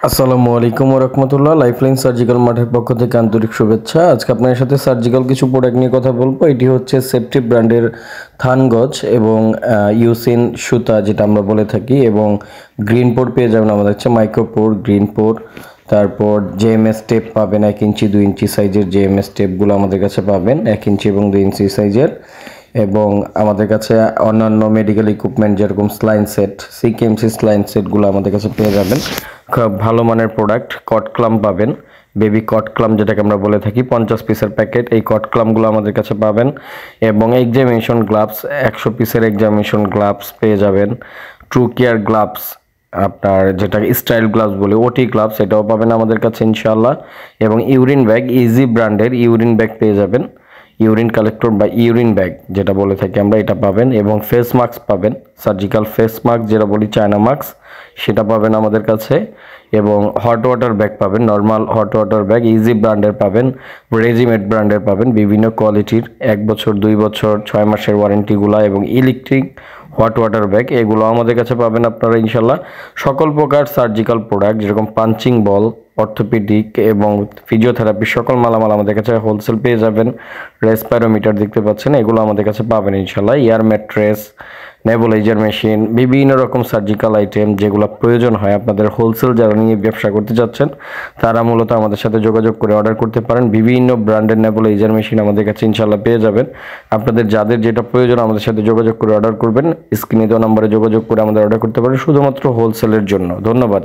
আসসালামু আলাইকুম ওয়া রাহমাতুল্লাহ। লাইফলাইন সার্জিক্যাল মাঠের পক্ষ থেকে আন্তরিক শুভেচ্ছা। আজকে আপনাদের সাথে সার্জিক্যাল কিছু প্রোডাক্ট নিয়ে কথা বলবো। এটি হচ্ছে সেফটি ব্র্যান্ডের থানগজ এবং ইউসিন সুতা যেটা আমরা বলে থাকি, এবং গ্রিন পোর পেয়ে যাবেন আমাদের কাছে, মাইক্রোপোর, গ্রিন পোর। তারপর জেএমএস টেপ পাবেন 1 ইঞ্চি 2 ইঞ্চি সাইজের জেএমএস টেপগুলো আমাদের কাছে পাবেন 1 ইঞ্চি এবং 2 ইঞ্চি সাইজের। এবং আমাদের কাছে অন্যান্য মেডিকেল ইকুইপমেন্ট যেরকম স্লাইন সেট, সিকেএমসি স্লাইন সেটগুলো আমাদের কাছে পেয়ে যাবেন। খুব ভালো মানের প্রোডাক্ট। কট ক্লাম পাবেন, বেবি কট ক্লাম যেটাকে আমরা বলে থাকি, 50 পিসের প্যাকেট। এই কট ক্লামগুলো আমাদের কাছে পাবেন। এবং এক্সামিনেশন গ্লাভস 100 পিসের এক্সামিনেশন গ্লাভস পেয়ে যাবেন। ট্রু কেয়ার গ্লাভস, আপনার যেটা স্টাইল গ্লাভস বলে, ওটি গ্লাভস, এটাও পাবেন আমাদের কাছে ইনশাআল্লাহ। এবং ইউরিন ব্যাগ, ইজি ব্র্যান্ডের ইউরিন ব্যাগ পেয়ে যাবেন। ইউরিন কালেক্টর বা ইউরিন ব্যাগ যেটা বলে থাকি আমরা, এটা পাবেন। এবং ফেস মাস্ক পাবেন, সার্জিক্যাল ফেস মাস্ক যেটা বলি, চায়না মাস্ক, সেটা পাবেন আমাদের কাছে। এবং হট ওয়াটার ব্যাগ পাবেন, normal hot water bag easy ব্র্যান্ডের পাবেন, রেজিমেড ব্র্যান্ডের পাবেন, বিভিন্ন কোয়ালিটির, 1 বছর 2 বছর 6 মাসের ওয়ারেন্টিগুলা। এবং ইলেকট্রিক হট ওয়াটার ব্যাগ এগুলো আমাদের কাছে পাবেন আপনারা ইনশাল্লাহ। সকল প্রকার সার্জিক্যাল প্রোডাক্ট যেরকম পাঞ্চিং বল, অর্থোপেডিক এবং ফিজিওথেরাপি, সকল মালামাল আমাদের কাছে হোলসেল পেয়ে যাবেন। রেসপাইরোমিটার দেখতে পাচ্ছেন, এগুলো আমাদের কাছে পাবেন ইনশাল্লাহ। এয়ার ম্যাট্রেস, নেবুলাইজার মেশিন, বিভিন্ন রকম সার্জিক্যাল আইটেম যেগুলো প্রয়োজন হয় আপনাদের হোলসেল যারা নিয়ে ব্যবসা করতে যাচ্ছেন, তারা মূলত আমাদের সাথে যোগাযোগ করে অর্ডার করতে পারেন। বিভিন্ন ব্র্যান্ডের নেবুলাইজার মেশিন আমাদের কাছে ইনশাল্লাহ পেয়ে যাবেন। আপনাদের যাদের যেটা প্রয়োজন আমাদের সাথে যোগাযোগ করে অর্ডার করবেন। স্ক্রিনে দেওয়া নম্বরে যোগাযোগ করে আমাদের অর্ডার করতে পারেন, শুধুমাত্র হোলসেলের জন্য। ধন্যবাদ।